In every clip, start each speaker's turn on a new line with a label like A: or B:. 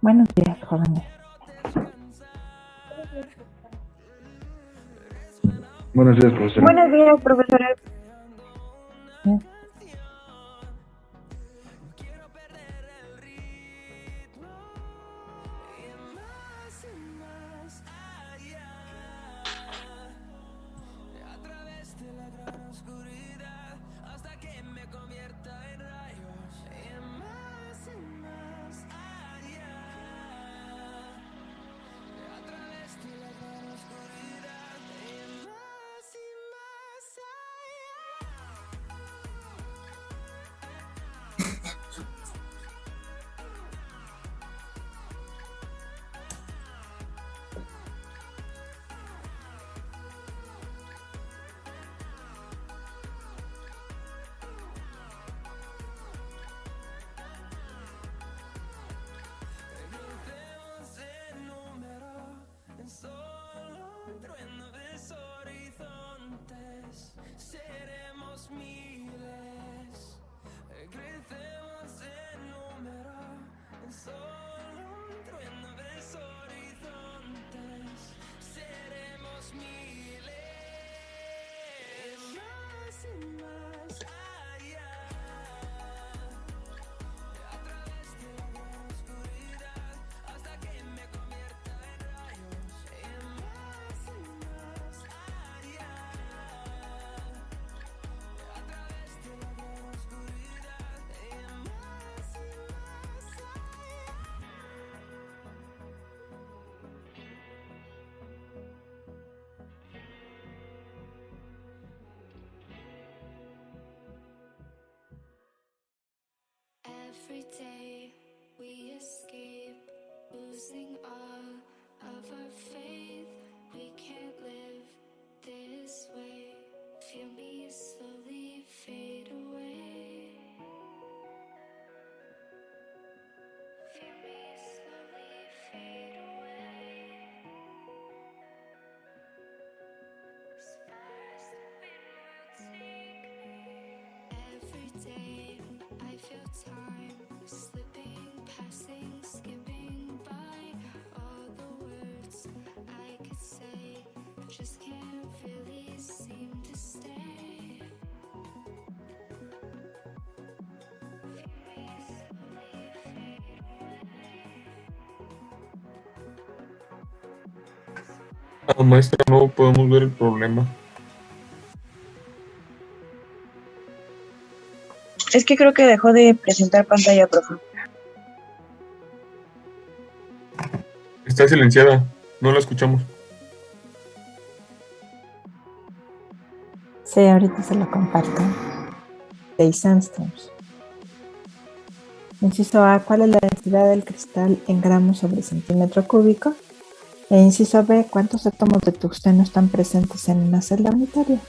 A: Buenos días, jóvenes.
B: Buenos días, profesora.
C: Buenos días, profesora.
D: Every day we escape, losing all of our faith. We can't live this way. Feel me slowly fade away. Feel me slowly fade away. 'Cause first the wind will take me. Every day I feel time slipping, passing, skipping by. All the words I could say just can't really seem to stay. Feel me slowly fade away.
B: Maestra, no podemos ver el problema.
C: Es que creo que dejó de presentar pantalla, profe.
B: Está silenciada, no la escuchamos.
A: Sí, ahorita se lo comparto. 6 angstroms. Inciso A, ¿cuál es la densidad del cristal en gramos sobre centímetro cúbico? E inciso B, ¿cuántos átomos de tungsteno están presentes en una celda unitaria?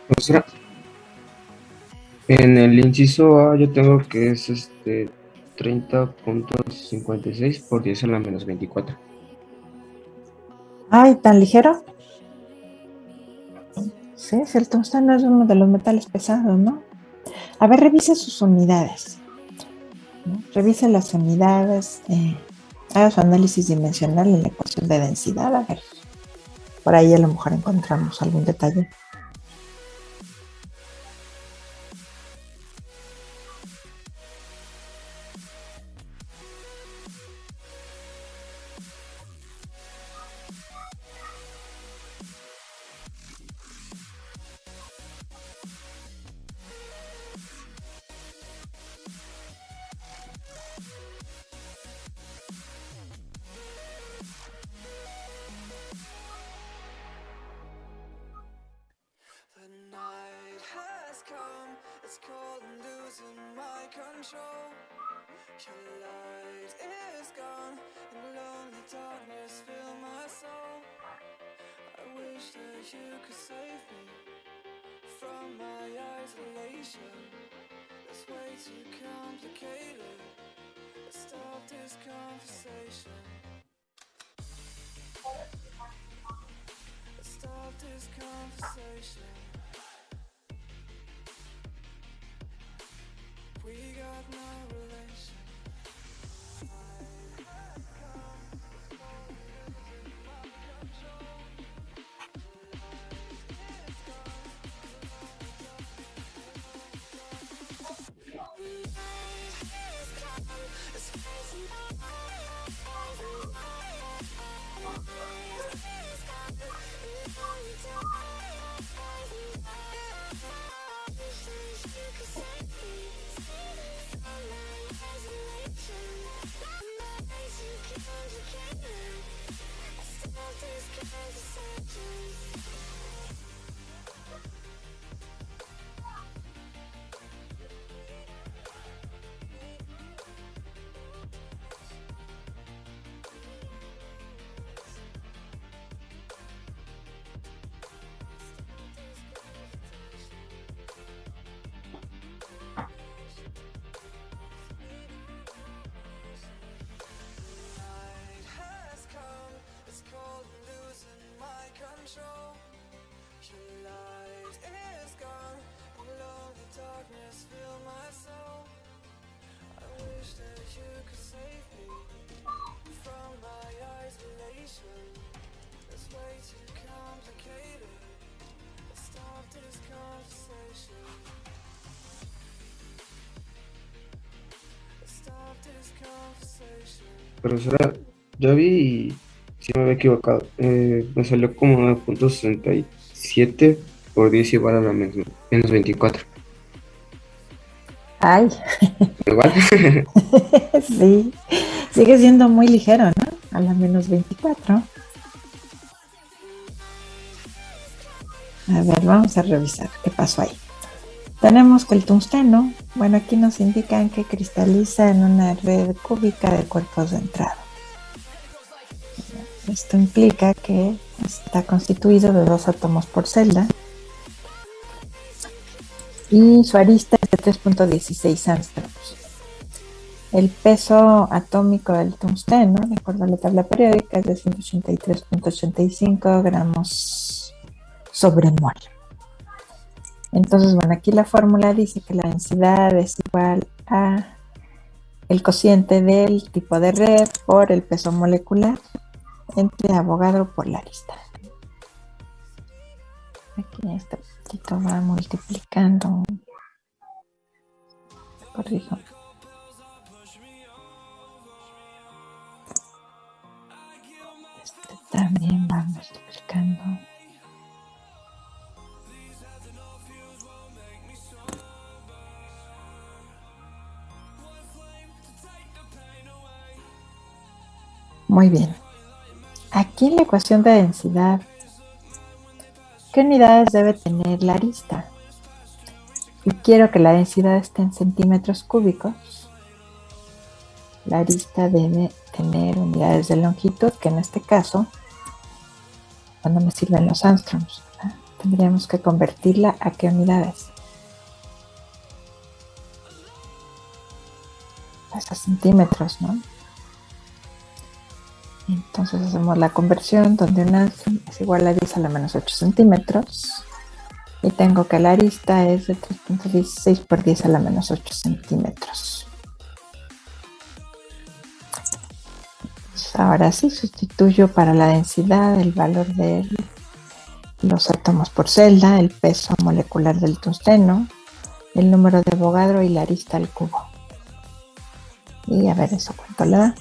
E: Profesora, en el inciso A yo tengo que es 30.56 por 10 a la menos 24.
A: Ay, ¿tan ligero? Sí, si el tungsteno es uno de los metales pesados, ¿no? A ver, revise sus unidades, ¿no? Revise las unidades, haga su análisis dimensional en la ecuación de densidad, a ver, por ahí a lo mejor encontramos algún detalle.
F: The night has come, it's cold and losing my control. Your light is gone, and lonely darkness fill my soul. I wish that you could save me from my isolation. It's way too complicated. Let's stop this conversation. Let's stop this conversation. We got no relation. Night has come, it's cold and losing my control. Your light is gone, and lonely darkness fill my soul. I wish that you could save me from my isolation. It's way too complicated. Let's stop this conversation. Let's stop this conversation.
E: Profesora, yo vi y si me había equivocado. Me salió como 9.67 por 10 igual a la menos 24.
A: Ay,
E: Igual.
A: sí, sigue siendo muy ligero, ¿no? A la menos 24. A ver, vamos a revisar qué pasó ahí. Tenemos que el tungsteno, bueno, aquí nos indican que cristaliza en una red cúbica de cuerpos de entrada. Esto implica que está constituido de 2 átomos por celda y su arista es de 3.16 angstroms. El peso atómico del tungsteno, de acuerdo a la tabla periódica, es de 183.85 gramos sobre mol. Entonces, bueno, aquí la fórmula dice que la densidad es igual a el cociente del tipo de red por el peso molecular entre Avogadro por la arista. Aquí este puntito va multiplicando. Corrijo. Este también va multiplicando. Muy bien. Aquí en la ecuación de densidad, ¿qué unidades debe tener la arista? Y quiero que la densidad esté en centímetros cúbicos. La arista debe tener unidades de longitud, que en este caso, cuando me sirven los angstroms, tendríamos que convertirla a qué unidades. Pues a centímetros, ¿no? Entonces hacemos la conversión donde una es igual a 10 a la menos 8 centímetros. Y tengo que la arista es de 3.16 por 10 a la menos 8 centímetros. Pues ahora sí sustituyo para la densidad el valor de los átomos por celda, el peso molecular del tungsteno, el número de Avogadro y la arista al cubo. Y a ver eso cuánto le da.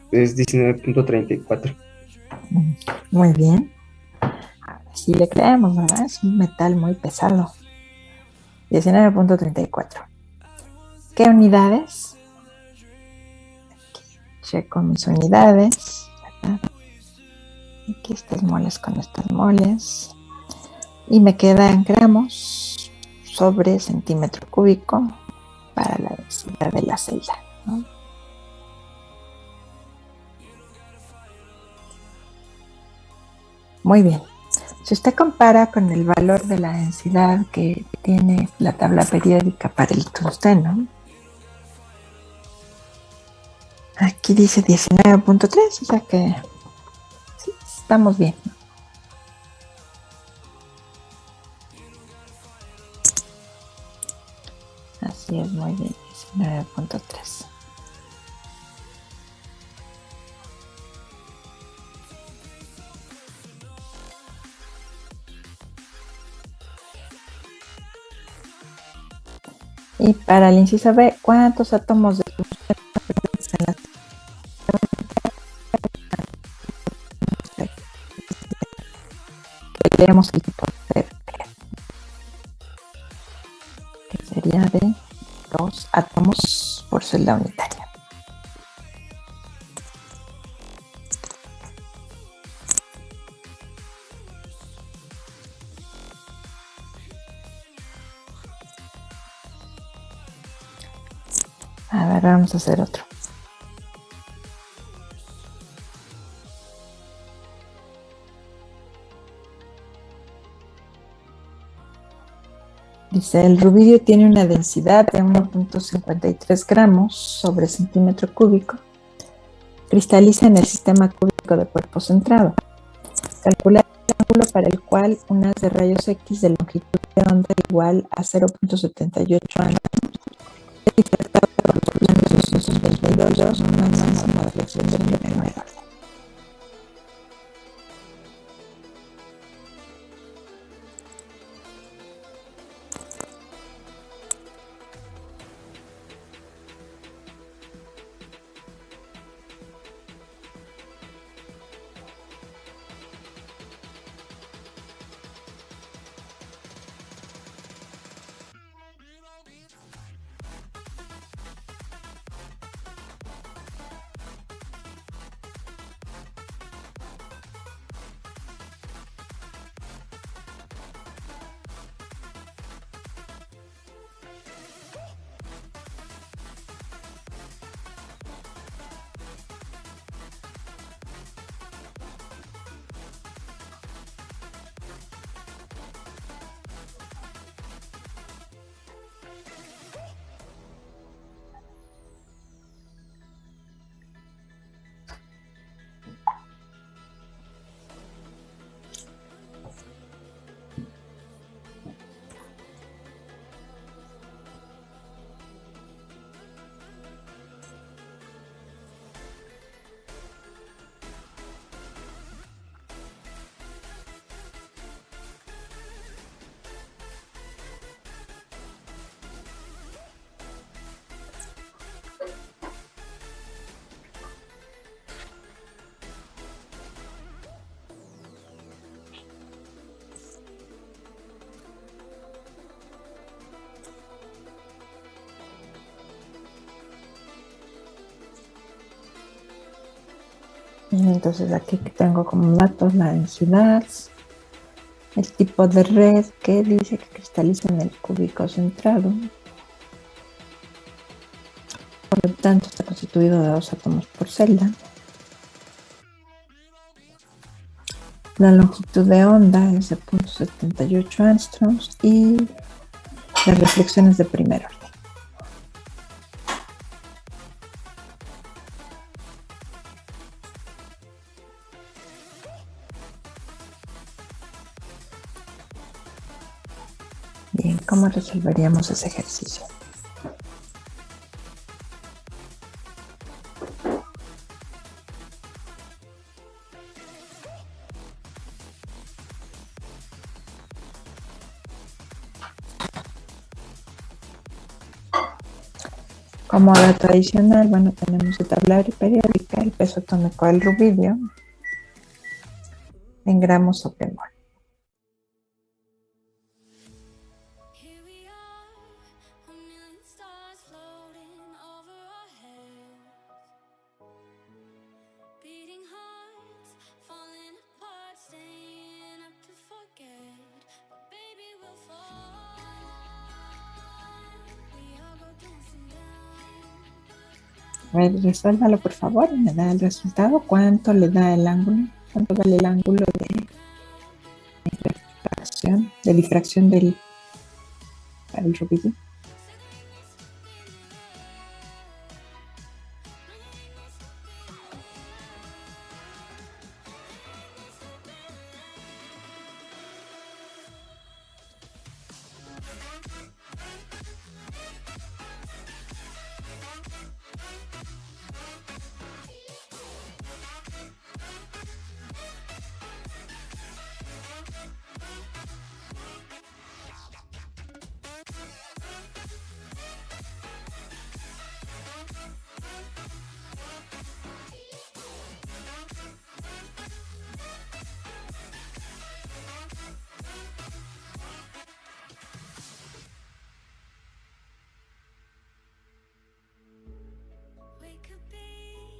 E: Es 19.34.
A: Muy bien. Así le creemos, ¿verdad? Es un metal muy pesado. 19.34. ¿Qué unidades? Aquí checo mis unidades, ¿verdad? Aquí estas moles con estas moles. Y me quedan gramos sobre centímetro cúbico para la densidad de la celda, ¿no? Muy bien. Si usted compara con el valor de la densidad que tiene la tabla periódica para el tungsteno, aquí dice 19.3, o sea que sí, estamos bien. Así es, muy bien, 19.3. Y para el inciso B, ¿cuántos átomos de tungsteno presentes en la que queremos el tipo C, que sería de 2 átomos por celda unitaria? A ver, vamos a hacer otro. Dice, el rubidio tiene una densidad de 1.53 gramos sobre centímetro cúbico. Cristaliza en el sistema cúbico de cuerpo centrado. Calcular el ángulo para el cual un haz de rayos X de longitud de onda igual a 0.78 ángulos difractado por los 222 una máxima reflexión del primer orden. Entonces aquí tengo como datos la densidad, el tipo de red que dice que cristaliza en el cúbico centrado. Por lo tanto, está constituido de 2 átomos por celda. La longitud de onda es de 0.78 angstroms y las reflexiones de primer orden. Bien, ¿cómo resolveríamos ese ejercicio? Como dato adicional, bueno, tenemos el tablero periódica, el peso atómico del rubidio en gramos sobre mol.
D: Here we are, a million stars floating over our heads. Beating hearts, falling apart, staying up to forget. But baby, we'll fall. We all go dancing down.
A: A ver, resuélvalo por favor y me da el resultado. ¿Cuánto le da el ángulo? ¿Cuánto vale el ángulo de difracción para el rubidio?
D: We could be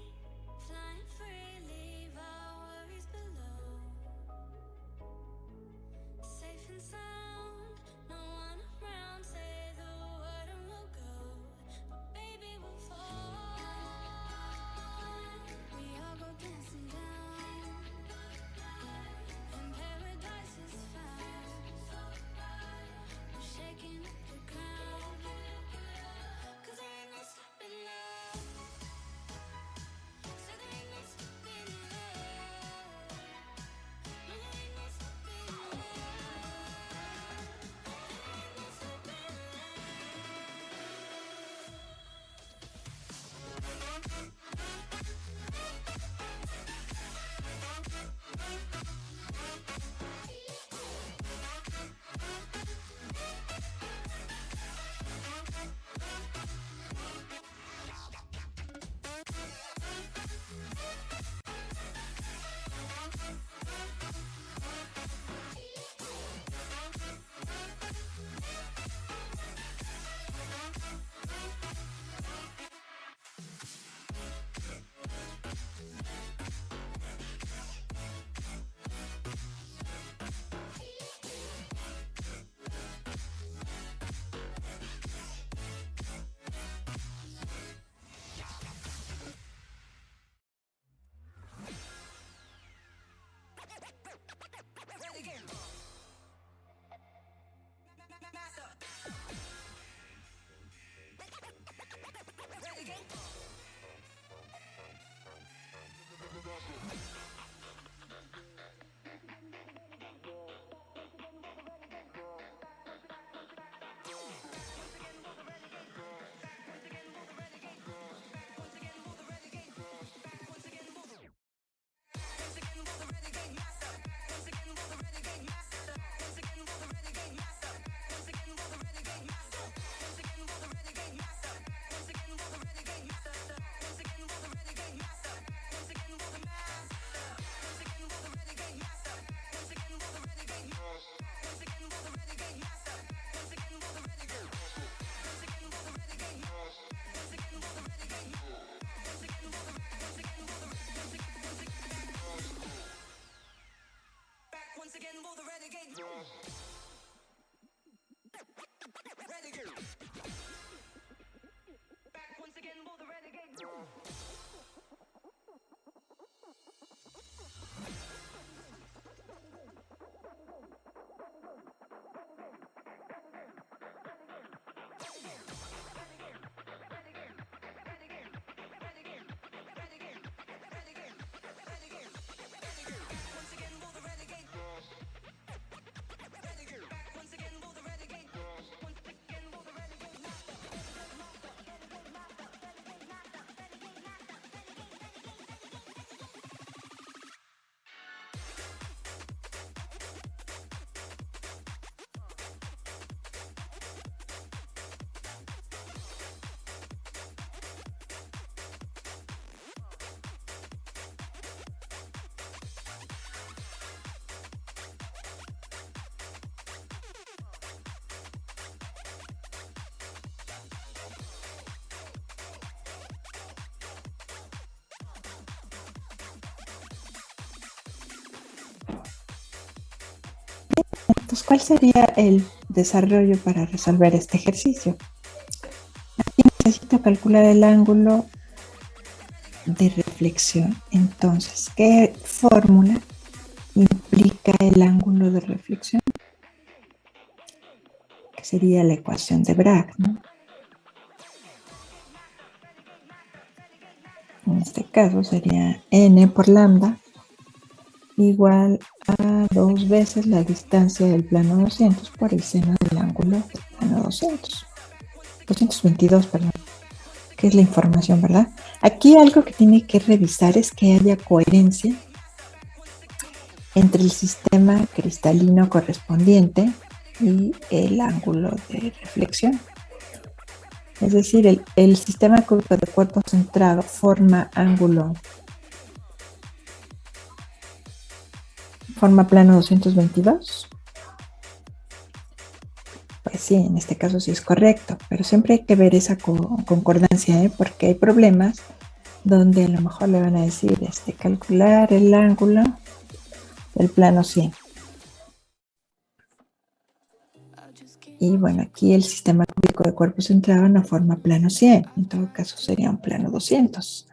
A: Entonces, ¿cuál sería el desarrollo para resolver este ejercicio? Aquí necesito calcular el ángulo de reflexión. Entonces, ¿qué fórmula implica el ángulo de reflexión? Que sería la ecuación de Bragg, ¿no? En este caso sería n por lambda igual a 2 veces la distancia del plano 200 por el seno del ángulo del plano 222, perdón, que es la información, ¿verdad? Aquí algo que tiene que revisar es que haya coherencia entre el sistema cristalino correspondiente y el ángulo de reflexión. Es decir, el sistema cúbico de cuerpo centrado forma plano 222. Pues sí, en este caso sí es correcto, pero siempre hay que ver esa concordancia, ¿eh? Porque hay problemas donde a lo mejor le van a decir calcular el ángulo del plano 100. Y bueno, aquí el sistema cúbico de cuerpo centrado no forma plano 100, en todo caso sería un plano 200.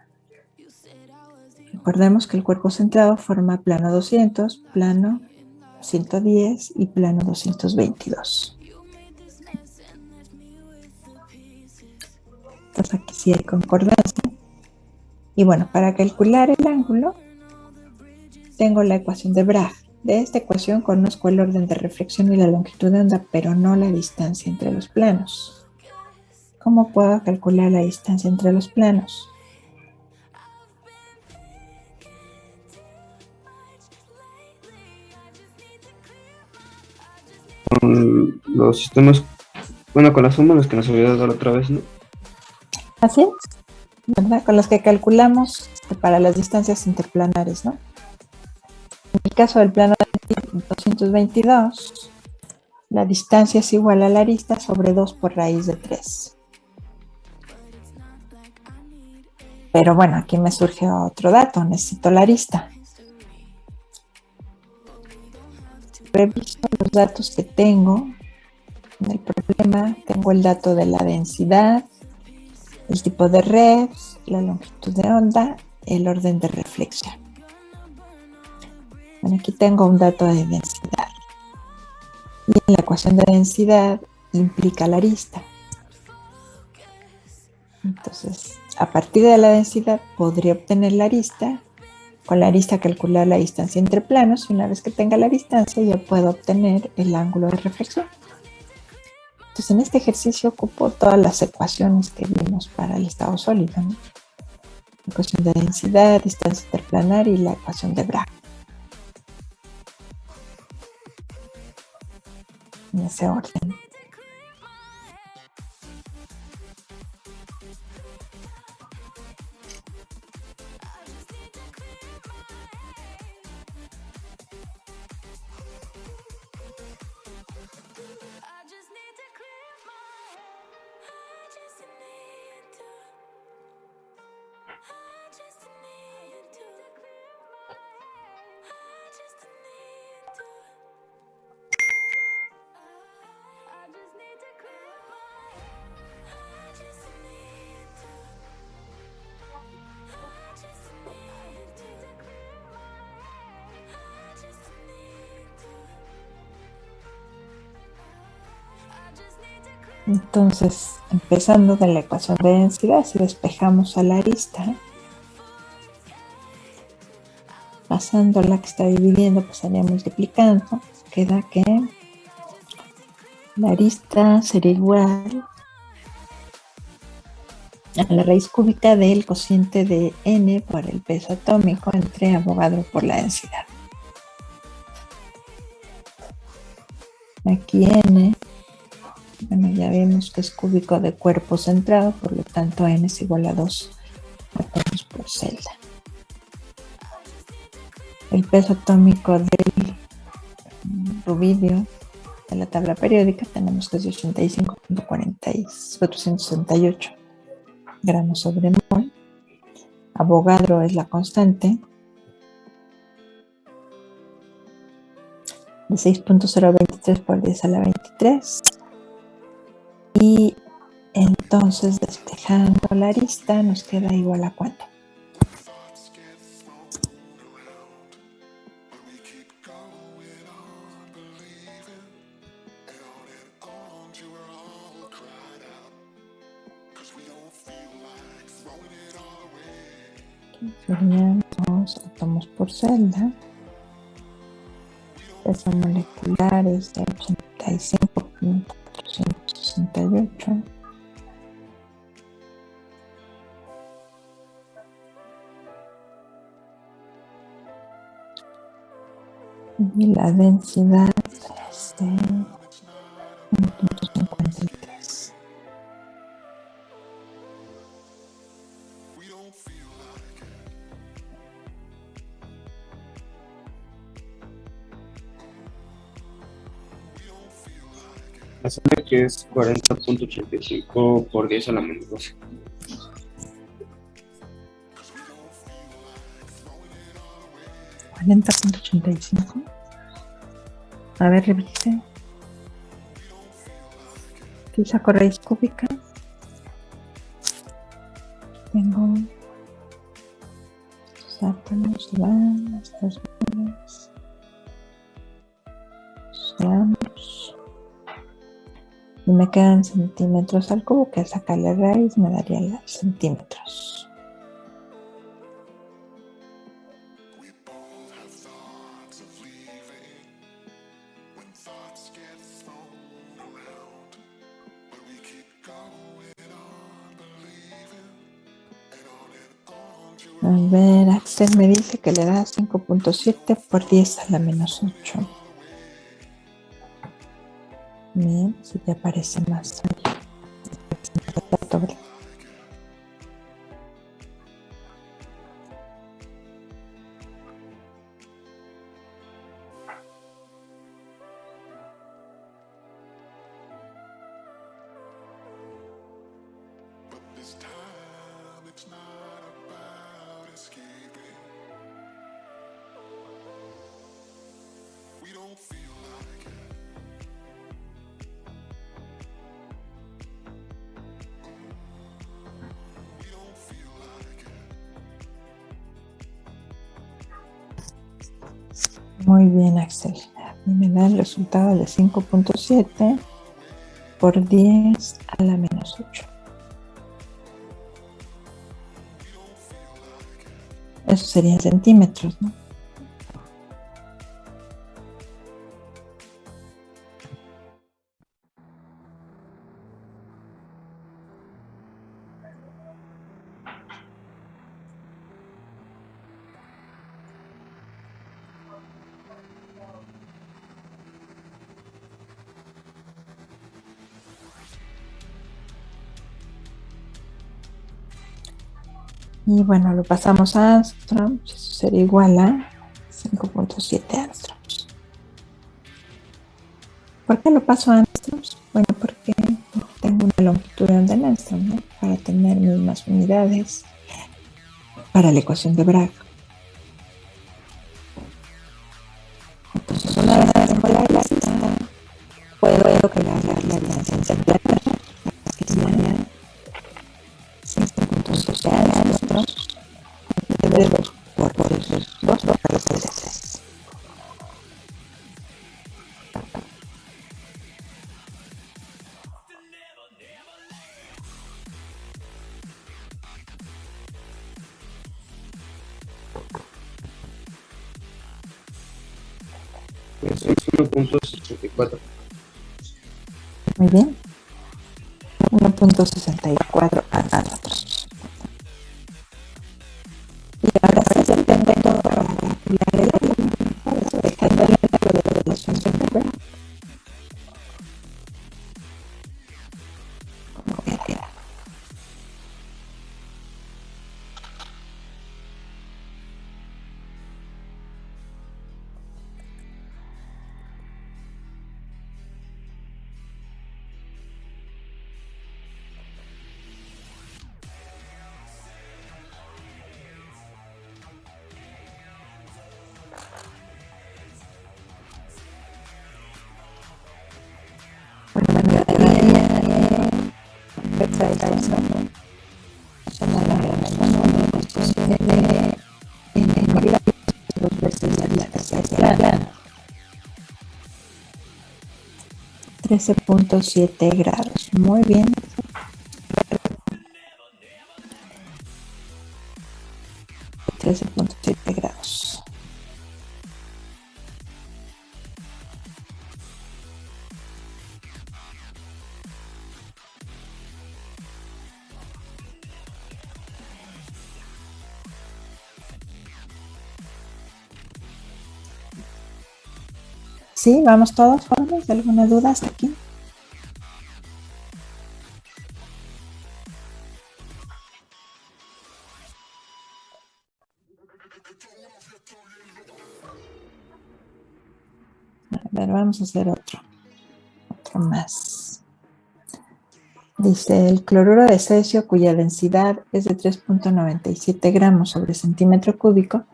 A: Recordemos que el cuerpo centrado forma plano 200, plano 110 y plano 222. Entonces aquí sí hay concordancia. Y bueno, para calcular el ángulo, tengo la ecuación de Bragg. De esta ecuación conozco el orden de reflexión y la longitud de onda, pero no la distancia entre los planos. ¿Cómo puedo calcular la distancia entre los planos?
E: Con los sistemas, bueno, con las fórmulas que nos había dado la otra vez, ¿no?
A: Así es, ¿verdad? Con las que calculamos para las distancias interplanares, ¿no? En el caso del plano 222, la distancia es igual a la arista sobre 2 por raíz de 3. Pero bueno, aquí me surge otro dato, necesito la arista. Reviso los datos que tengo en el problema. Tengo el dato de la densidad, el tipo de red, la longitud de onda, el orden de reflexión. Bueno, aquí tengo un dato de densidad. Y en la ecuación de densidad implica la arista. Entonces, a partir de la densidad podría obtener la arista. Con la arista calcular la distancia entre planos y una vez que tenga la distancia ya puedo obtener el ángulo de reflexión. Entonces en este ejercicio ocupo todas las ecuaciones que vimos para el estado sólido, ¿no? La ecuación de densidad, distancia interplanar y la ecuación de Bragg. En ese orden. Entonces, empezando de la ecuación de densidad, si despejamos a la arista, pasando la que está dividiendo, pasaría multiplicando, queda que la arista sería igual a la raíz cúbica del cociente de n por el peso atómico entre Avogadro por la densidad. Aquí n, bueno, ya vemos que es cúbico de cuerpo centrado, por lo tanto n es igual a 2 átomos por celda. El peso atómico del rubidio de la tabla periódica tenemos que es de 85.468 gramos sobre mol. Avogadro es la constante. de 6.023 por 10 a la 23. Y entonces, despejando la arista, nos queda igual a ¿cuánto? Serían los átomos por celda. Peso molecular es de 85.468. Y la densidad es de 1.53.
E: Me sale que es 40.85 por 10 a la menos 12.
A: $40.85. A ver, revise. Aquí saco raíz cúbica. Tengo estos átomos, se van, estas nubes. Veamos. Y me quedan centímetros al cubo, que al sacarle raíz me daría los centímetros. A ver, Axel me dice que le da 5.7 por 10 a la menos 8. Bien, si te aparece más ahí. Muy bien, Axel. Y me da el resultado de 5.7 por 10 a la menos 8. Eso serían centímetros, ¿no? Y bueno, lo pasamos a Armstrong, eso sería igual a 5.7 Armstrongs. ¿Por qué lo paso a Armstrongs? Bueno, porque tengo una longitud de onda en Armstrong, ¿no? Para tener mismas unidades para la ecuación de Bragg. Entonces, una vez que tengo la lista, puedo crear la alianza entre que serían 5.7 Armstrongs de 2 por esos 2 para los 3.
E: Eso es 1.64.
A: Muy bien. 1.64 a nosotros. Y ahora sí ya tengo todo para calcular el área. Dejando el ejemplo de relación de Bragg. ¿Cómo queda? dos veces la distancia plana. 13.7 grados. Muy bien. $13.7. Sí, vamos todos, jóvenes. ¿Alguna duda hasta aquí? A ver, vamos a hacer otro más. Dice, el cloruro de cesio, cuya densidad es de 3.97 gramos sobre centímetro cúbico,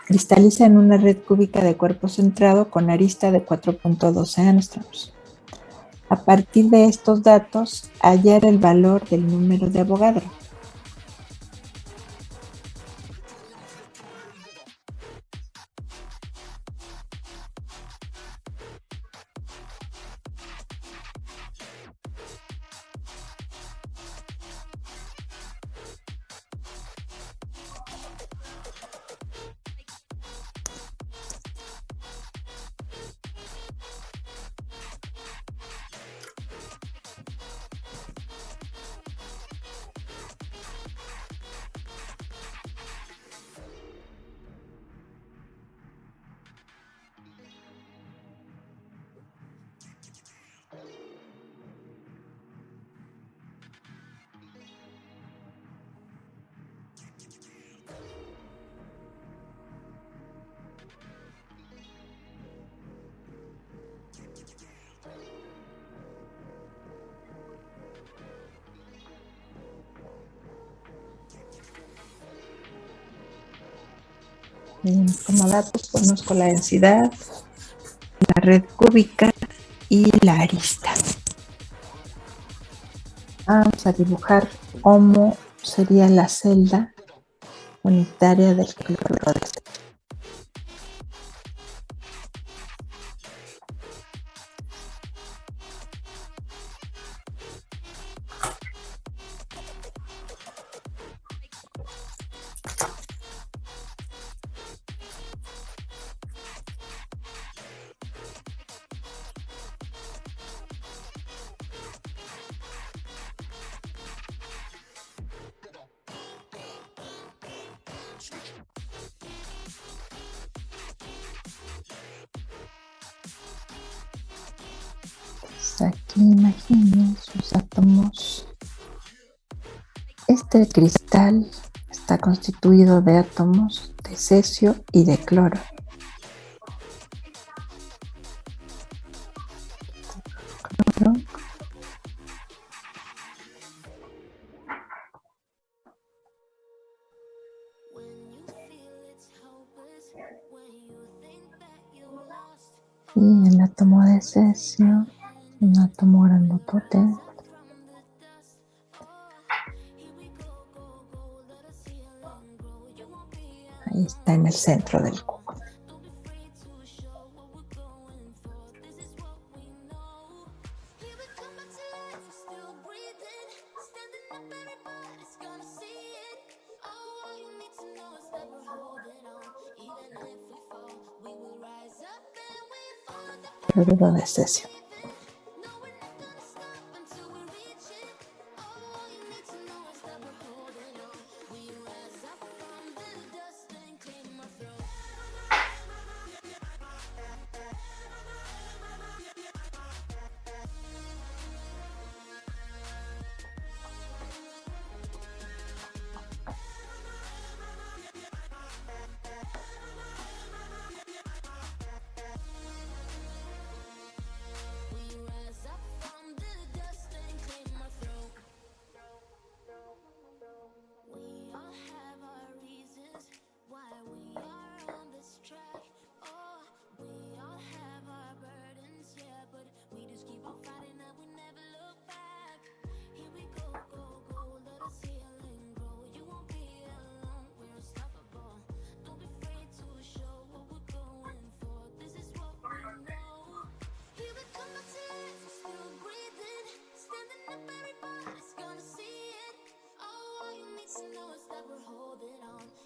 A: cristaliza en una red cúbica de cuerpo centrado con arista de 4.12 angstroms. A partir de estos datos, hallar el valor del número de Avogadro. Bien, como datos conozco la densidad, la red cúbica y la arista. Vamos a dibujar cómo sería la celda unitaria del cloruro de cesio. Aquí imaginen sus átomos. Este cristal está constituido de átomos de cesio y de cloro. Cloro. Y el átomo de cesio, un átomo grandotote. Ahí está en el centro del cubo. Cloruro de cesio.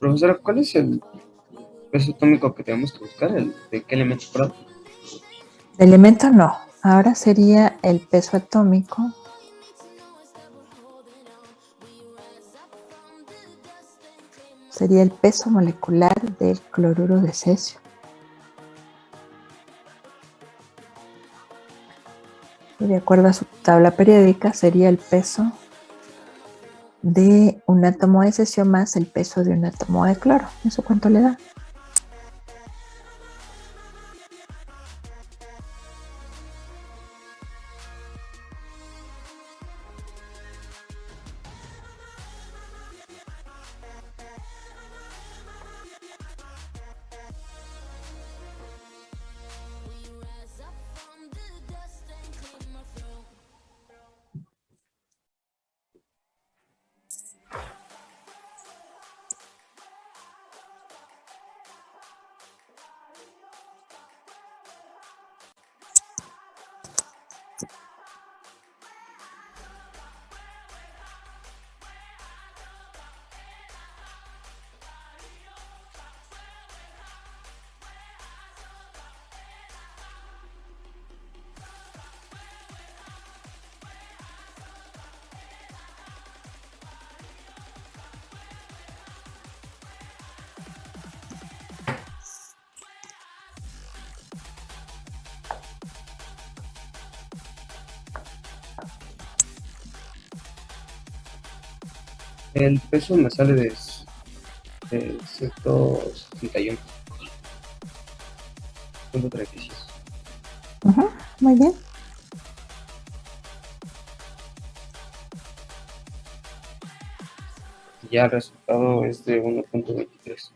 E: Profesora, ¿cuál es el peso atómico que tenemos que buscar? ¿De qué elemento? Perdón.
A: De elemento no. Ahora sería el peso atómico sería el peso molecular del cloruro de cesio. Y de acuerdo a su tabla periódica sería el peso de un átomo de cesio más el peso de un átomo de cloro. ¿Eso cuánto le da?
E: El peso me sale de 161.36.
A: Muy bien.
E: Ya el resultado es de 1.23.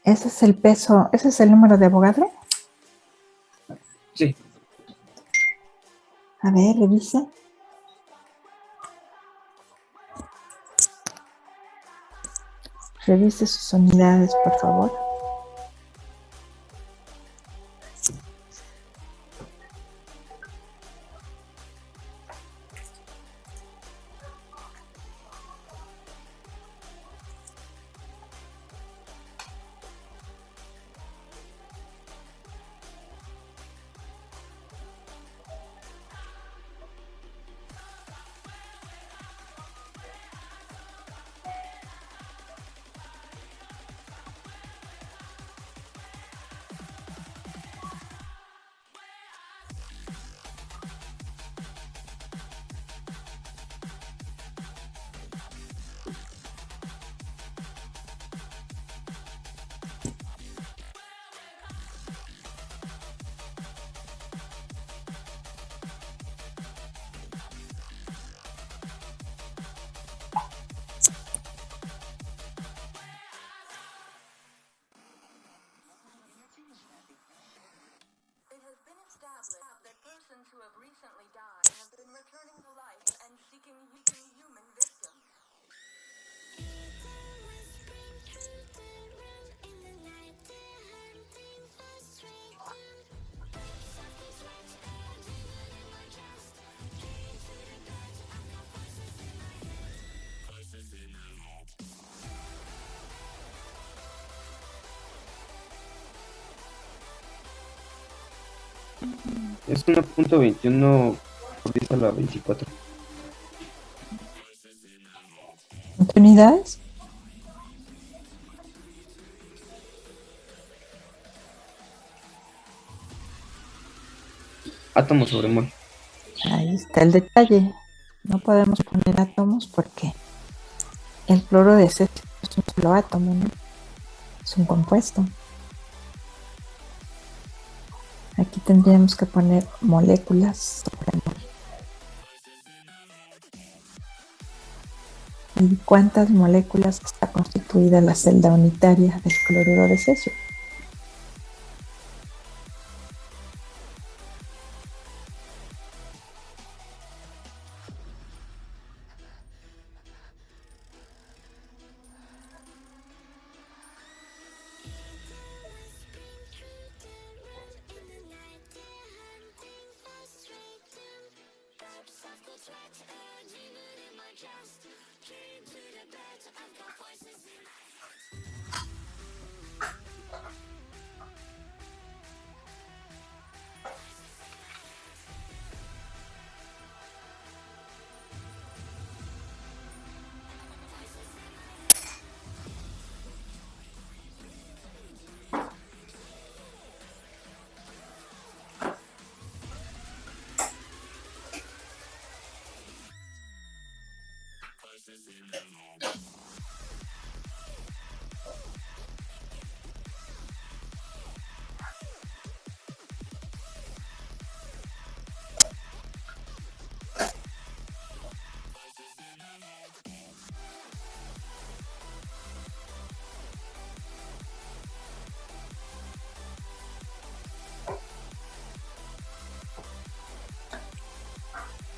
A: Ese es el peso, ese es el número de Avogadro.
E: Sí,
A: A ver, revisa. Revise sus unidades, por favor.
G: It has been established that persons who have recently died have been returning to life and seeking human victims.
E: es 1.21 por 10 a la 24.
A: ¿Qué unidades?
E: Átomo sobre mol.
A: Ahí está el detalle. No podemos poner átomos porque el cloro de cesio es un solo átomo, ¿no? Es un compuesto. Aquí tendríamos que poner moléculas sobre mol. ¿Y cuántas moléculas está constituida la celda unitaria del cloruro de cesio?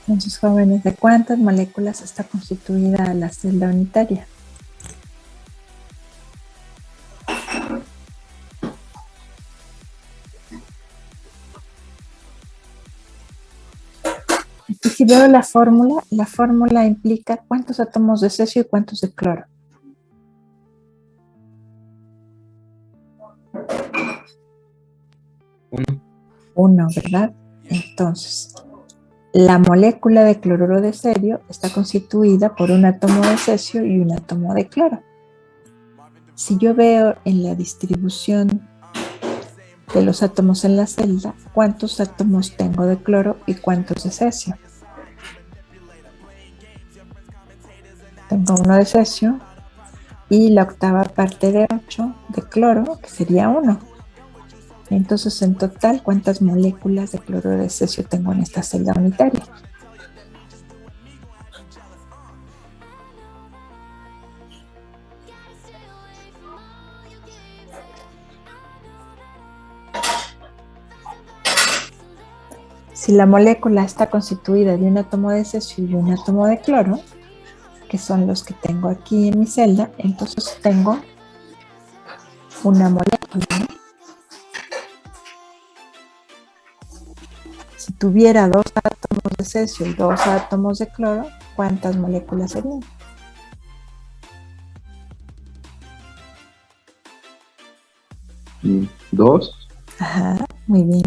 A: Entonces, jóvenes, ¿de cuántas moléculas está constituida la celda unitaria? Aquí si veo la fórmula implica cuántos átomos de cesio y cuántos de cloro. Uno, ¿verdad? Entonces, la molécula de cloruro de cerio está constituida por un átomo de cesio y un átomo de cloro. Si yo veo en la distribución de los átomos en la celda, ¿cuántos átomos tengo de cloro y cuántos de cesio? Tengo uno de cesio y la octava parte de 8 de cloro, que sería 1. Entonces, en total, ¿cuántas moléculas de cloruro de cesio tengo en esta celda unitaria? Si la molécula está constituida de un átomo de cesio y un átomo de cloro, que son los que tengo aquí en mi celda, entonces tengo una molécula, ¿no? Si tuviera 2 átomos de cesio y 2 átomos de cloro, ¿cuántas moléculas serían?
E: ¿Dos?
A: Ajá, muy bien.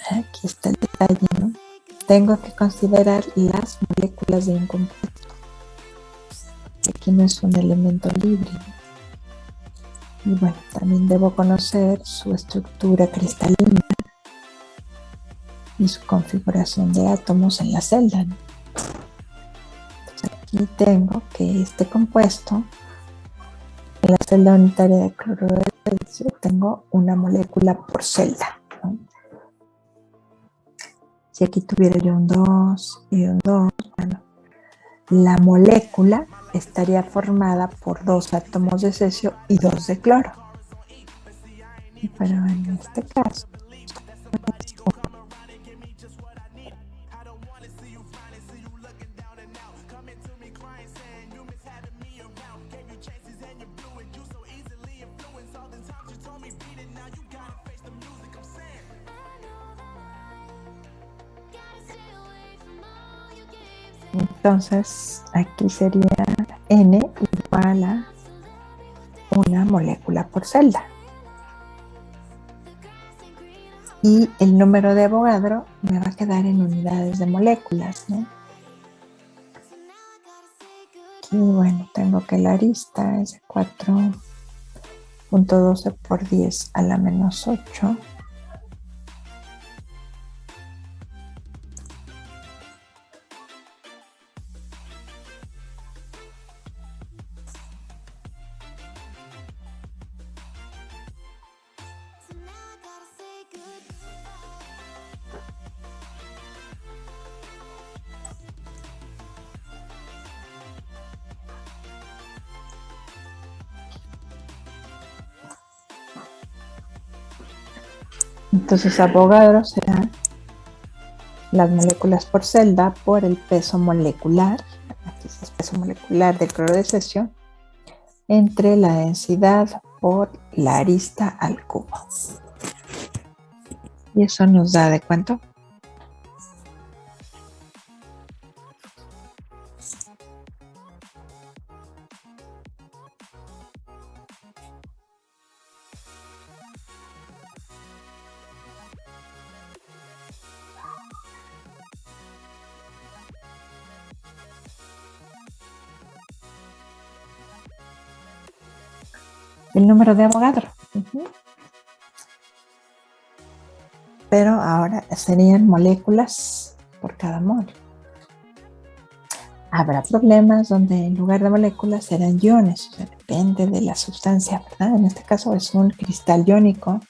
A: Aquí está el detalle, ¿no? Tengo que considerar las moléculas de un compuesto. Aquí no es un elemento libre, ¿no? Y bueno, también debo conocer su estructura cristalina y su configuración de átomos en la celda, ¿no? Entonces aquí tengo que este compuesto, en la celda unitaria de cloruro de cesio, tengo una molécula por celda, ¿no? Si aquí tuviera yo un 2 y un 2, bueno, la molécula estaría formada por 2 átomos de cesio y 2 de cloro. Pero en este caso, entonces aquí sería N igual a una molécula por celda. Y el número de Avogadro me va a quedar en unidades de moléculas, ¿no? Aquí, bueno, tengo que la arista es de 4.12 por 10 a la menos 8. Entonces Avogadro será las moléculas por celda por el peso molecular, aquí es el peso molecular del cloruro de cesio, entre la densidad por la arista al cubo. Y eso nos da ¿de cuánto? El número de Avogadro. Pero ahora serían moléculas por cada mol. Habrá problemas donde en lugar de moléculas serán iones, o sea, depende de la sustancia, ¿verdad? En este caso es un cristal iónico,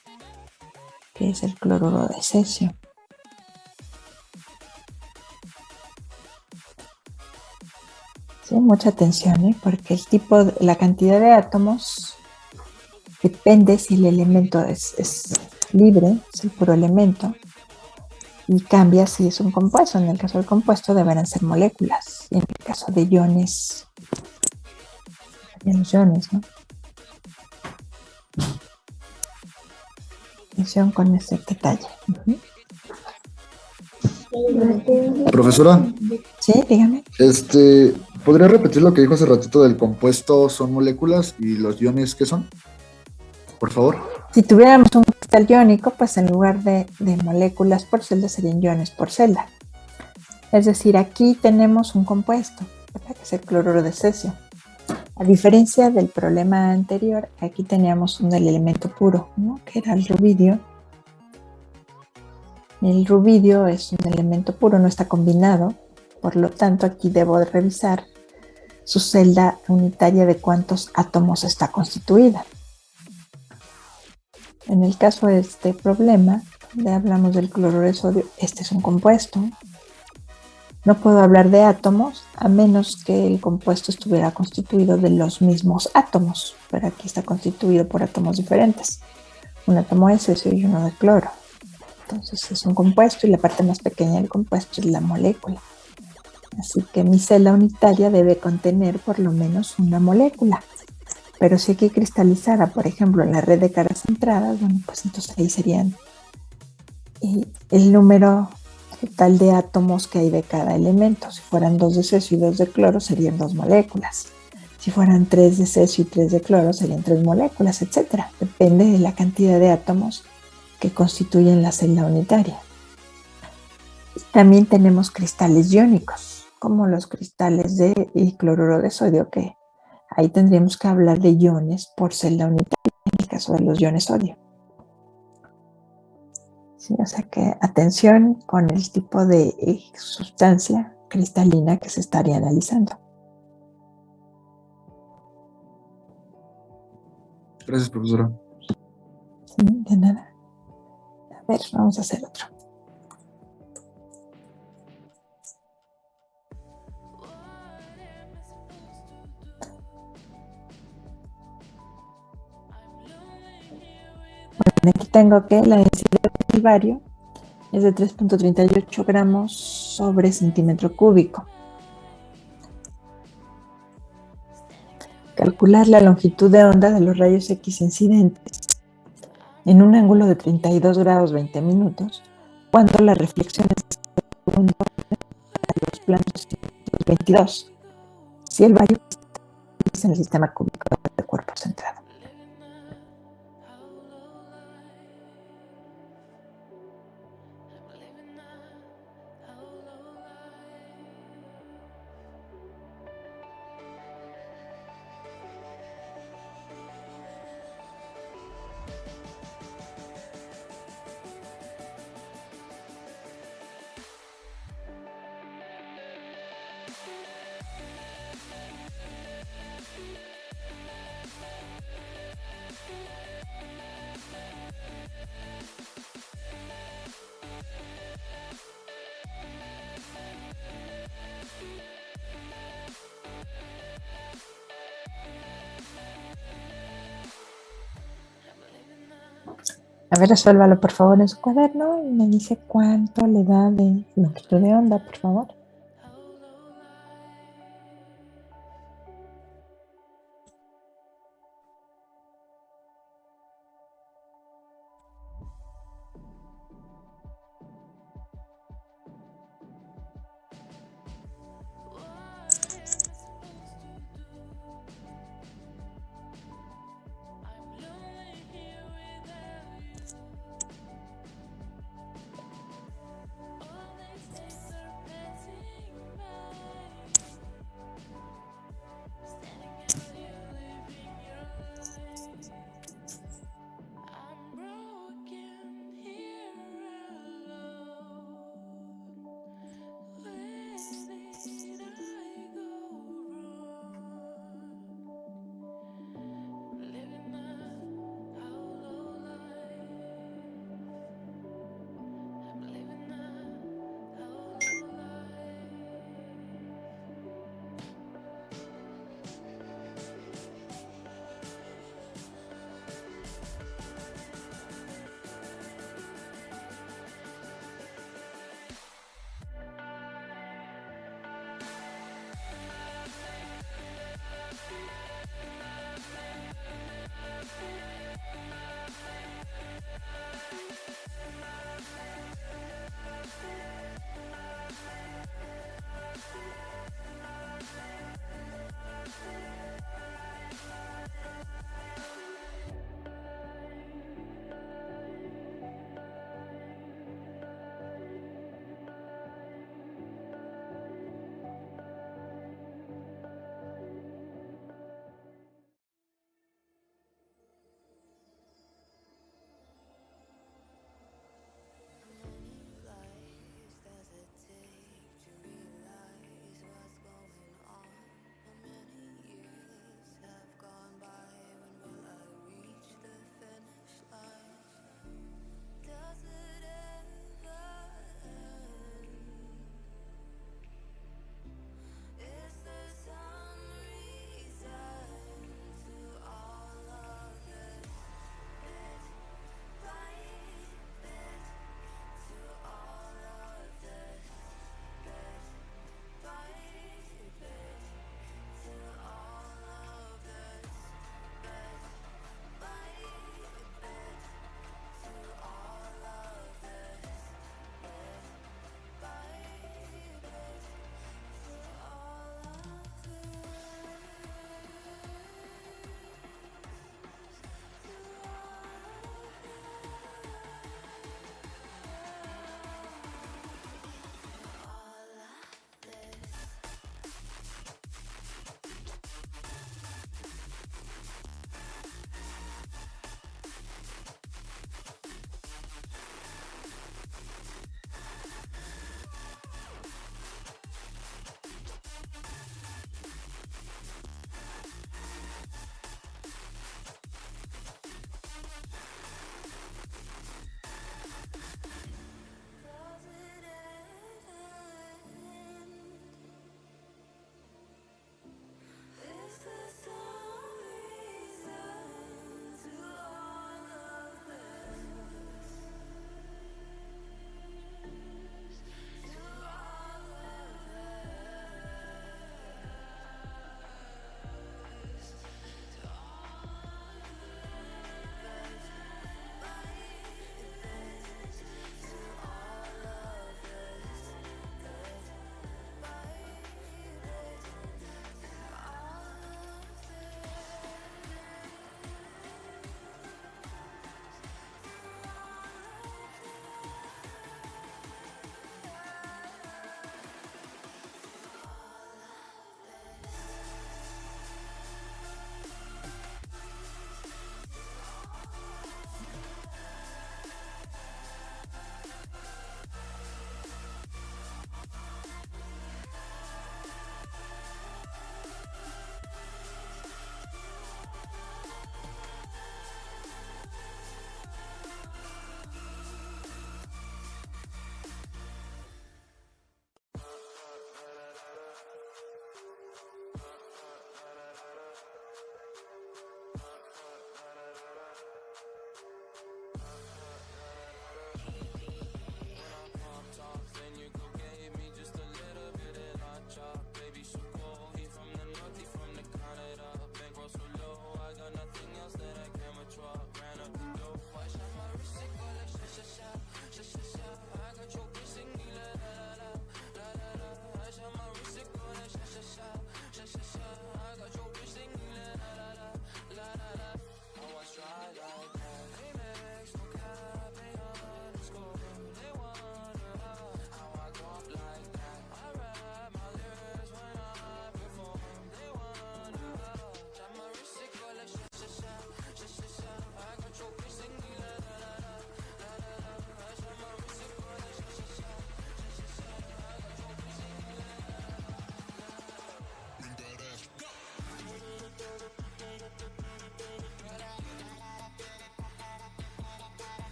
A: que es el cloruro de cesio. Sí, mucha atención, porque el tipo, la cantidad de átomos depende si el elemento es libre, es el puro elemento, y cambia si es un compuesto. En el caso del compuesto deberán ser moléculas, y en el caso de iones, serían los iones, ¿no? Atención con ese detalle.
H: Profesora,
A: Sí, dígame.
H: ¿podría repetir lo que dijo hace ratito del compuesto son moléculas y los iones qué son? Por favor.
A: Si tuviéramos un cristal iónico, pues en lugar de moléculas por celda serían iones por celda. Es decir, aquí tenemos un compuesto, ¿verdad? Que es el cloruro de cesio. A diferencia del problema anterior, aquí teníamos un del elemento puro, ¿no? Que era el rubidio. El rubidio es un elemento puro, no está combinado. Por lo tanto, aquí debo de revisar su celda unitaria de cuántos átomos está constituida. En el caso de este problema, donde hablamos del cloruro de sodio, este es un compuesto. No puedo hablar de átomos a menos que el compuesto estuviera constituido de los mismos átomos, pero aquí está constituido por átomos diferentes. Un átomo de cesio y uno de cloro. Entonces es un compuesto y la parte más pequeña del compuesto es la molécula. Así que mi celda unitaria debe contener por lo menos una molécula. Pero si aquí cristalizara, por ejemplo, en la red de caras centradas, bueno, pues entonces ahí serían el número total de átomos que hay de cada elemento. Si fueran 2 de cesio y 2 de cloro, serían 2 moléculas. Si fueran 3 de cesio y 3 de cloro, serían 3 moléculas, etc. Depende de la cantidad de átomos que constituyen la celda unitaria. También tenemos cristales iónicos, como los cristales de cloruro de sodio, que ahí tendríamos que hablar de iones por celda unitaria, en el caso de los iones sodio. Sí, o sea que atención con el tipo de sustancia cristalina que se estaría analizando.
H: Gracias, profesora.
A: Sí, de nada. A ver, vamos a hacer otro. Bueno, aquí tengo que la densidad del bario es de 3.38 gramos sobre centímetro cúbico. Calcular la longitud de onda de los rayos X incidentes en un ángulo de 32 grados 20 minutos cuando la reflexión es de segundo a los planos 22, si el bario es en el sistema cúbico de cuerpo centrado. A ver, resuélvalo por favor en su cuaderno y me dice cuánto le da de longitud de onda, por favor.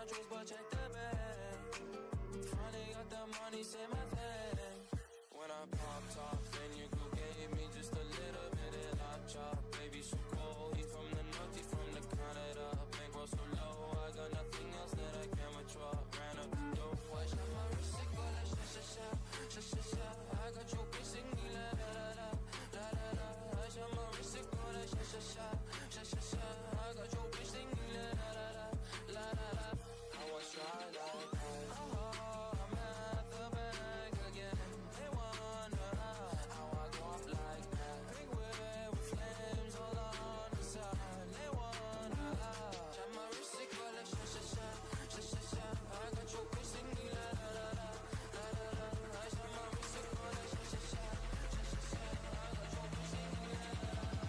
F: choice but check the bag. Finally got the money, say my thing. When I popped off, then your girl gave me just a little bit of la chop. Baby, so cold, he from the north, he from the Canada. Bankroll so low, I got nothing else that I can withdraw. Ran up the door, I shot my wrist, it go like sha-sha-sha. I got your bitch singing la la la la la la la. I shot my wrist, it go like sha-sha-sha. I got your bitch singing la la la la la la. I was try like that. Oh, I'm at the bank again. They wonder how I go up like that. Big whip with flames all on the side. They wonder how. Shot my wrist, it go like sha-sha-sha. I got your bitch singing la la la la la la la. I shot my wrist, it go like sha-sha-sha. I got your bitch singing la la la la.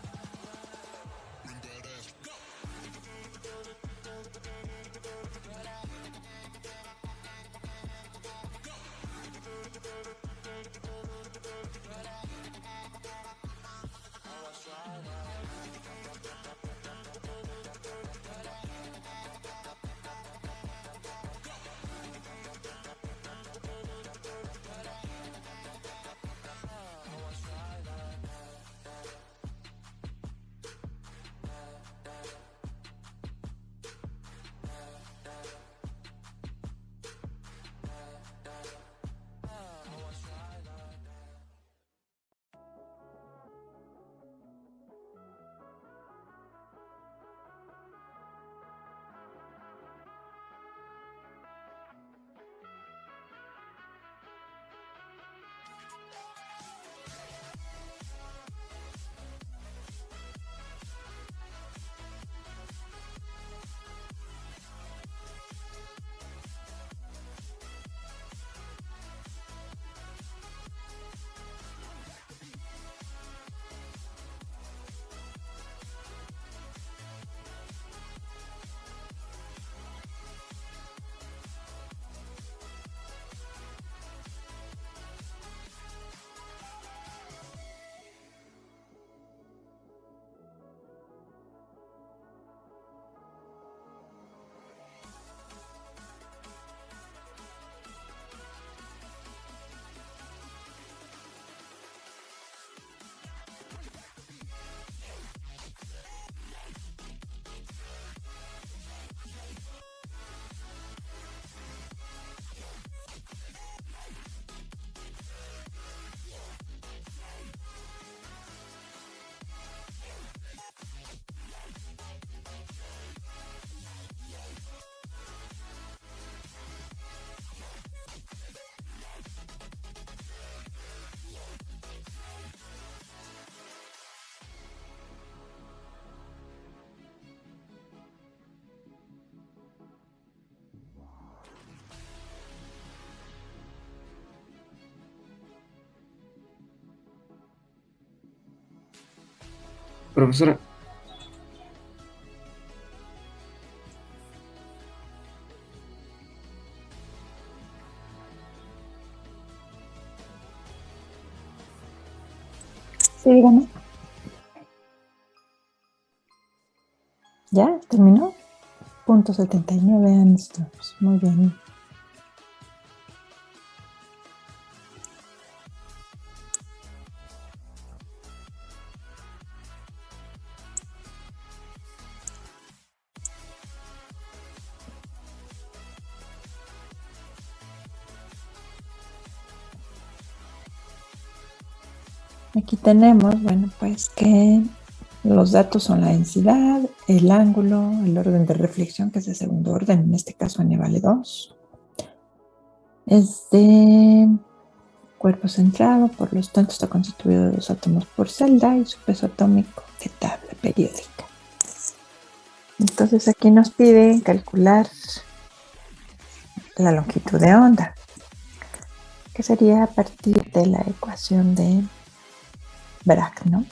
E: Profesora,
A: Sí, dígame. ¿Ya? ¿Terminó? Punto 79 angstroms. Muy bien. Aquí tenemos, bueno, pues que los datos son la densidad, el ángulo, el orden de reflexión, que es de segundo orden, en este caso n vale 2. Es de cuerpo centrado, por lo tanto está constituido de 2 átomos por celda y su peso atómico de tabla periódica. Entonces aquí nos pide calcular la longitud de onda, que sería a partir de la ecuación de Bragg, ¿no?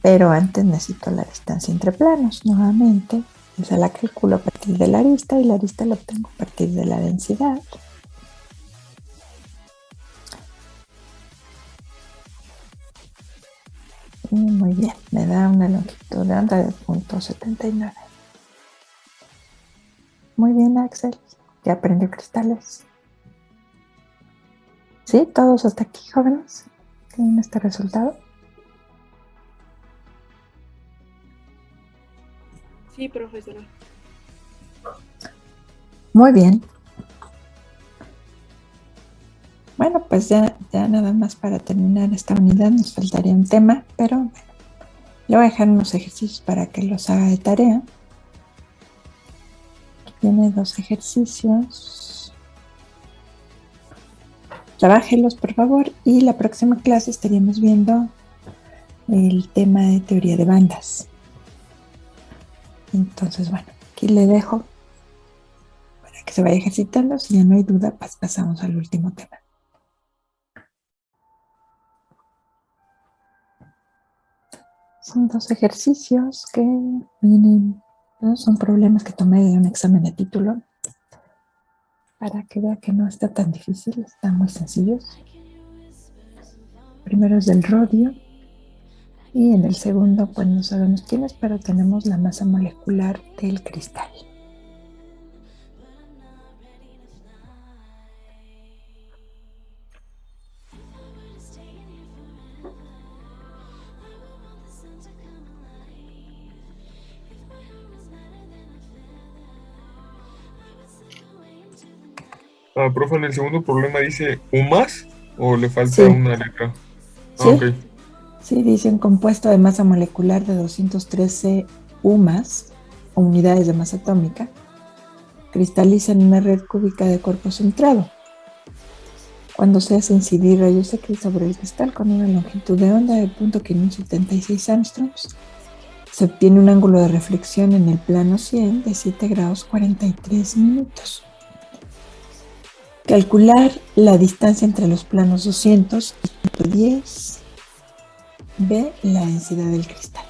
A: Pero antes necesito la distancia entre planos, nuevamente. Esa la calculo a partir de la arista y la arista la obtengo a partir de la densidad. Y muy bien, me da una longitud de onda de 0.79. muy bien, Axel. Ya aprendió cristales. ¿Sí? ¿Todos hasta aquí, jóvenes? ¿Tienen este resultado?
I: Sí, profesora.
A: Muy bien. Bueno, pues ya nada más para terminar esta unidad nos faltaría un tema, pero bueno, le voy a dejar unos ejercicios para que los haga de tarea. Tiene 2 ejercicios. Trabájelos, por favor, y la próxima clase estaríamos viendo el tema de teoría de bandas. Entonces, bueno, aquí le dejo para que se vaya ejercitando. Si ya no hay duda, pues pasamos al último tema. Son 2 ejercicios que vienen, ¿no? Son problemas que tomé de un examen de título para que vea que no está tan difícil, están muy sencillos. Primero es del rodio y en el segundo pues no sabemos quién es, pero tenemos la masa molecular del cristal.
B: Profe, en el segundo problema dice ¿UMAS o le falta
A: Sí.
B: una letra?
A: ¿Sí?
B: Ok.
A: Sí, dice un compuesto de masa molecular de 213 UMAS, unidades de masa atómica, cristaliza en una red cúbica de cuerpo centrado. Cuando se hace incidir rayos X sobre el cristal con una longitud de onda de 0.576 angstroms, se obtiene un ángulo de reflexión en el plano 100 de 7 grados 43 minutos. Calcular la distancia entre los planos 200 y 110. Ve la densidad del cristal.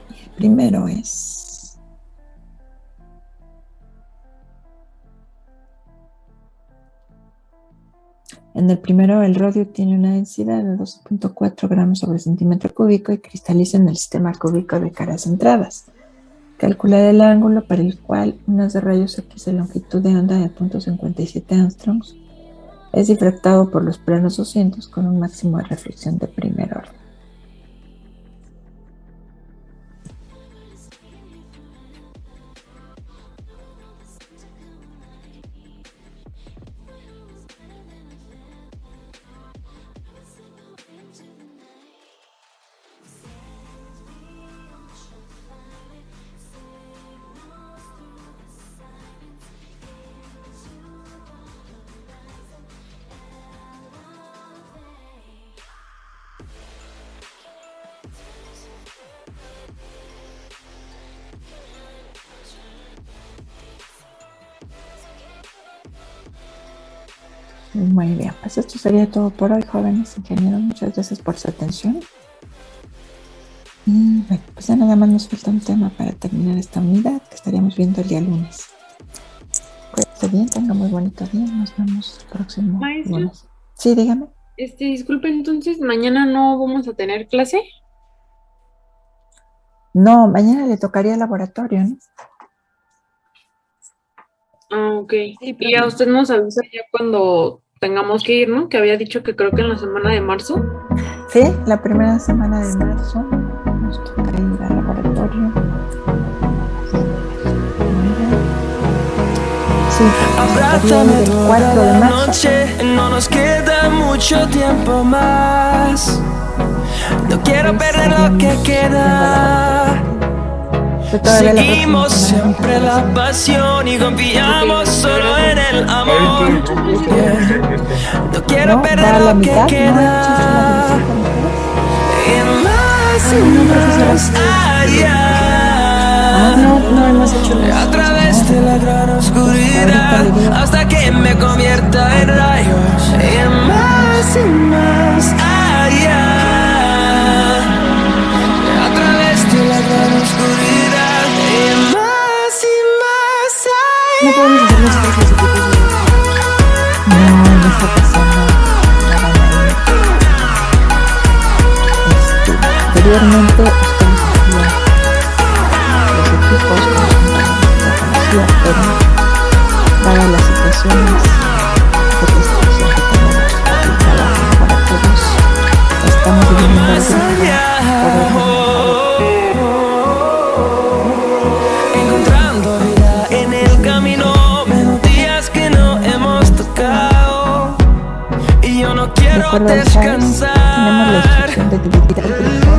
A: Y el primero es... En el primero, el rodio tiene una densidad de 12.4 gramos sobre centímetro cúbico y cristaliza en el sistema cúbico de caras centradas. Calcular el ángulo para el cual unas de rayos X de longitud de onda de 0.57 angstroms es difractado por los planos 200 con un máximo de reflexión de primer orden. Muy bien, pues esto sería todo por hoy, jóvenes ingenieros. Muchas gracias por su atención. Y bueno, pues ya nada más nos falta un tema para terminar esta unidad que estaríamos viendo el día lunes. Cuídense bien, tengan muy bonito día. Nos vemos el próximo
I: Maestra.
A: lunes. Sí, dígame.
I: Disculpe, entonces, ¿mañana no vamos a tener clase?
A: No, mañana le tocaría laboratorio, ¿no?
I: Ah, ok. Y a usted nos avisa ya cuando tengamos que ir, ¿no? Que había dicho que creo que en la semana de marzo.
A: Sí, la primera semana de marzo nos toca ir al laboratorio. Sí,
F: Abrázame
A: el
F: toda
A: 4 de
F: la
A: marzo.
F: noche, no nos queda mucho tiempo más. No quiero perder lo que queda. Seguimos siempre la pasión y confiamos solo en el amor. No quiero perder lo que queda. Y más allá.
A: No hemos hecho
F: A través de la gran oscuridad hasta que me convierta en rayos. Y más allá. A través de la gran oscuridad y más allá.
A: No podemos hacer los ejercicios. No, no está pasando nada ahí. Anteriormente ustedes hacían los equipos con los compañeros. acuerdo al SAS, tenemos la instrucción de dividir el grupo.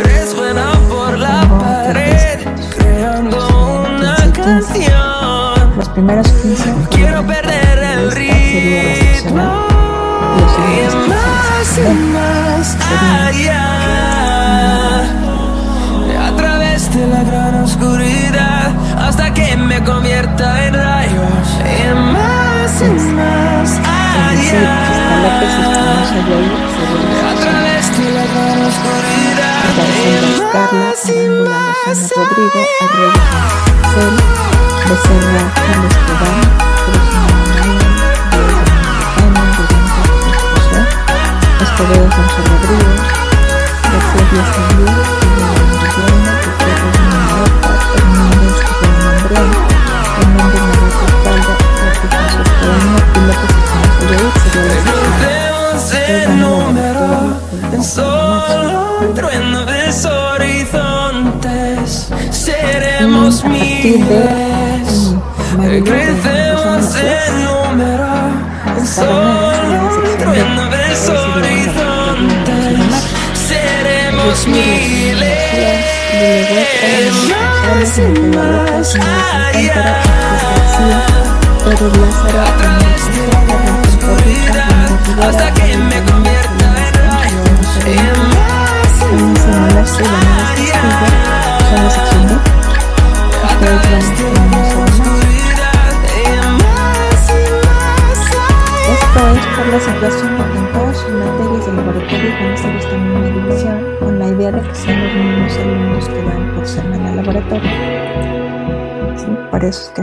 F: Eres buena por la pared, creando una
A: 15 y 15.
F: canción.
A: Los primeros 15
F: Quiero perder el
A: sería la seccional.
F: ritmo
A: Los
F: y
A: siguientes
F: más y más allá. A través de la gran oscuridad hasta que me convierta en rayos y más allá. A través de la gran oscuridad y
A: Carla,
F: más y
A: Arámbula,
F: más
A: Lozano, Rodrigo, Arroyo, Cel, Becerra, Carlos Cobán, Cruz Manuel, Escobedo, Sancho Rodríguez, García Díaz Andú, Guillermo Gutiérrez Mendoza, Hernández Andrés, Hernández Navarro Espalda, Francisco Socorro y López Espinosa Yair sería la
F: recordemos el número en solo trueno de horizontes. Seremos miles. Crecemos en número en solo trueno de horizontes. Seremos miles. Más y más allá.
A: Pedro Lázaro,
F: A través de la gran oscuridad hasta que me convierta en rayos y más allá.
A: son la sección B.
F: A través de la gran oscuridad y más allá.
A: Esto es por la situación de que en todas sus materias de laboratorio van a estar esta misma división, con la idea de que sean los mismos alumnos que van por semana al laboratorio. Sí, por eso es que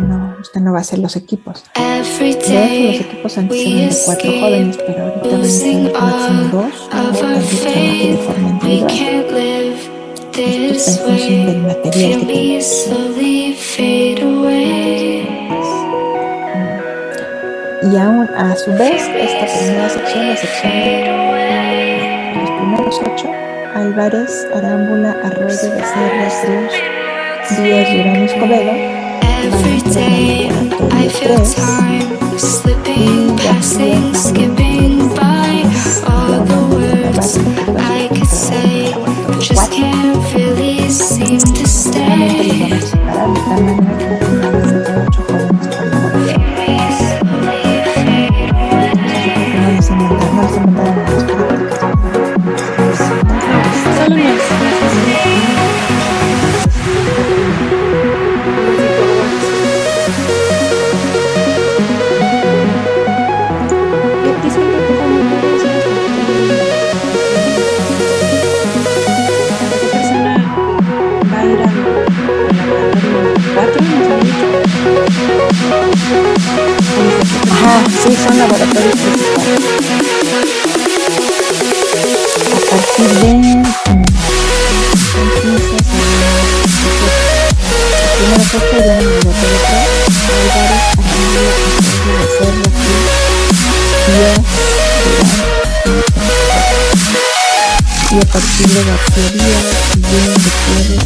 A: no va a hacer los equipos. De hecho, los equipos antes eran de 4 jóvenes, pero ahorita van a ser máximo 2 o también trabajos de forma individual. Esto está en función del material que y aún a su vez, esta primera sección, la sección de los primeros 8, Álvarez, Arámbula, Arroyo, Becerra, Cruz, Díaz, Durán y Escobedo, van a entrar en el laboratorio 3, y García, Javier, solamente los vamos a separar de tal manera que no van a ser 8 jóvenes por laboratorio. No les he mandado las prácticas. Solo sí, son laboratorios principales. A partir de primero puesto ya en el laboratorio 3, Álvarez, Arámbula, Arroyo, Becerra, Cruz, Díaz, Durán y a partir de García Díaz, Guillermo Gutiérrez,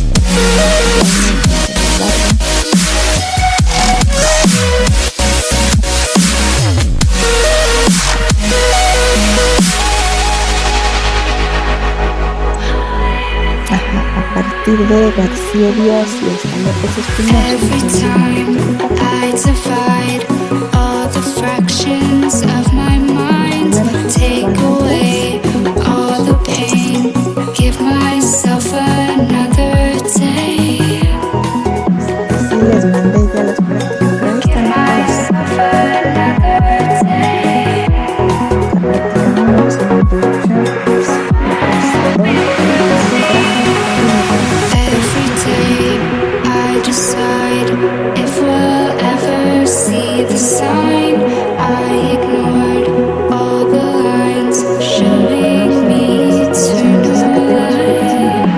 A: a partir de García Díaz y hasta López Espinosa.
D: I divide all the fractions of my mind, take away all the pain, give myself another day.
A: Sí, les mandé ya las prácticas, pero esta no es. La práctica 1 es la introducción,
D: Every day I decide if we'll ever see the sign. I ignored all the lines showing me
A: hicimos hablando.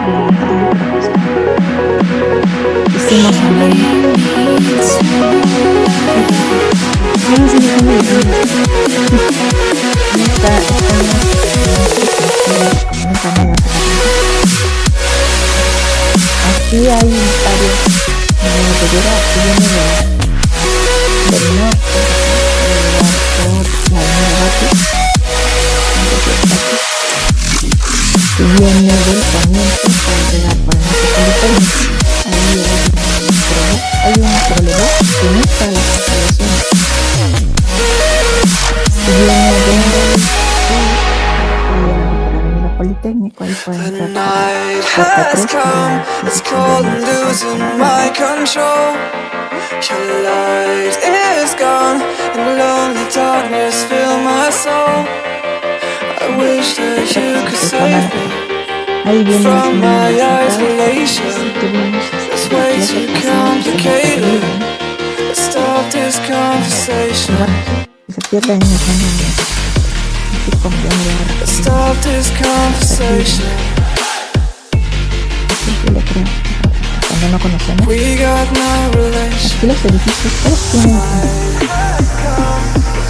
A: Aquí hay varios de Rivera, aquí viene del norte, por la línea Batis, viene del poniente para llegar por el metropolitano. Ahí hay un trolebús que conecta las instalaciones. Si viene del sur por la avenida Politécnico, ahí pueden
F: The
A: entrar
F: night
A: por puerta
F: has
A: 3 para
F: come,
A: la
F: it's
A: dirección
F: cold and
A: de
F: losing my control. Your light is gone, and lonely darkness fill my soul. I wish that you could save me
A: Ahí viene
F: from my
A: las
F: isolation.
A: tuvimos
F: It's way too complicated. Let's stop this conversation.
A: se pierde en el fondo así como de una
F: Let's stop this conversation.
A: le creo cuando no conocemos.
F: We got no relation.
A: Aquí los edificios todos tienen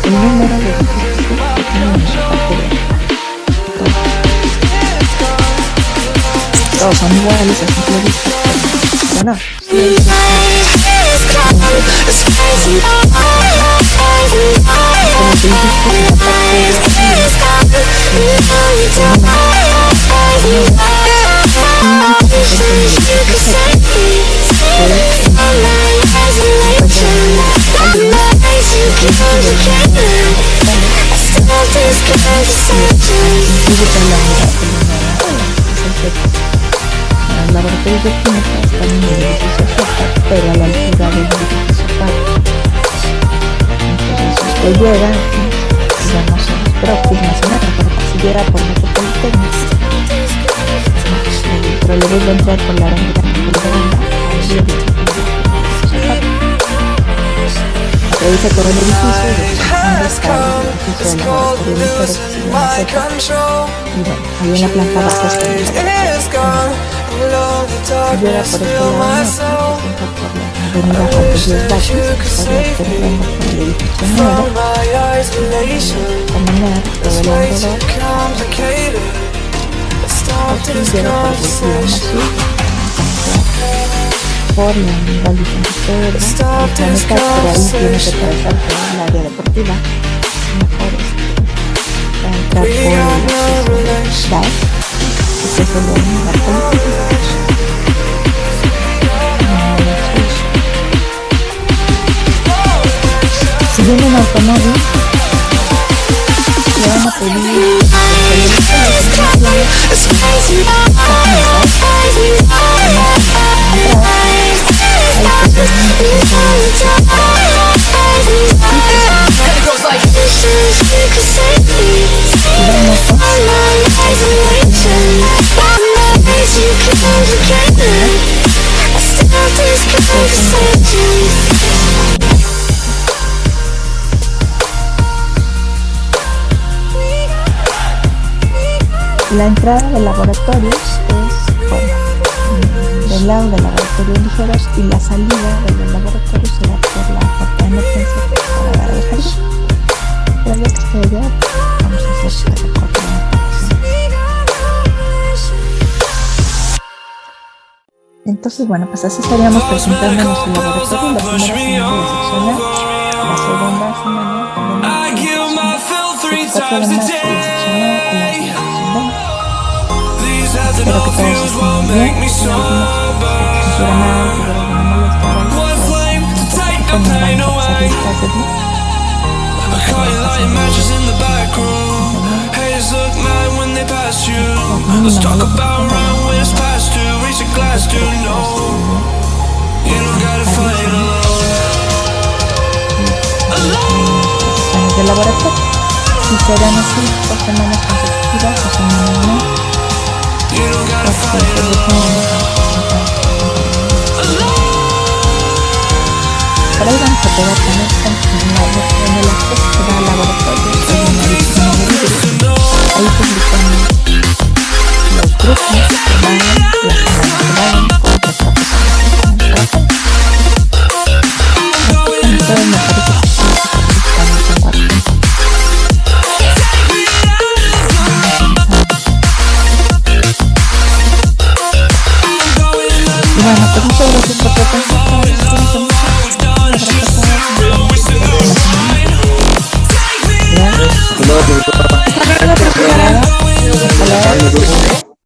A: el número de edificios que tienen en la parte de todos son iguales a simple vista, pero bueno, los laboratorios de química están en el edificio Sopa, pero a la altura del edificio Sopa. Entonces usted llega y digamos en los próximos semanas, pero si llega por Metropolitano, el trolebús va a entrar por la avenida Metropolitana, ahí el edificio Sopa. Atraviesa todo el edificio y después está el edificio del laboratorio de ligeros que se llama Sopa. Y bueno, ahí en la planta baja está el laboratorio. Llega por este lado norte, presenta por la avenida Jorge Díaz Vázquez, estaría entrando por el edificio nuevo, caminar todo el alrededor, así llega por el Ciudad por la avenida Vicente Saavedra, el planeta, pero ahí tiene que atravesar toda el área deportiva, mejor para entrar por el acceso DAE, que es el de la política. Si viene un automóvil, le van a pedir la entrada de laboratorios es, bueno, del lado del laboratorio de ligeros y la salida de los laboratorios será por la puerta de emergencia para dar al jardín. Pero ya que esté allá, vamos a hacer este recorte de información. Entonces, bueno, pues así estaríamos presentando nuestro laboratorio la primera semana de seccional, la segunda semana también el 4 de marzo de seccional y la seccional. Espero que todos estén muy bien. Si alguno mal, si alguna molestia, también vamos a pasar listas de día. De laboratorio y serán así 2 semanas consecutivas o semanas más. Por ahí vamos a poder tener en el acceso al laboratorio.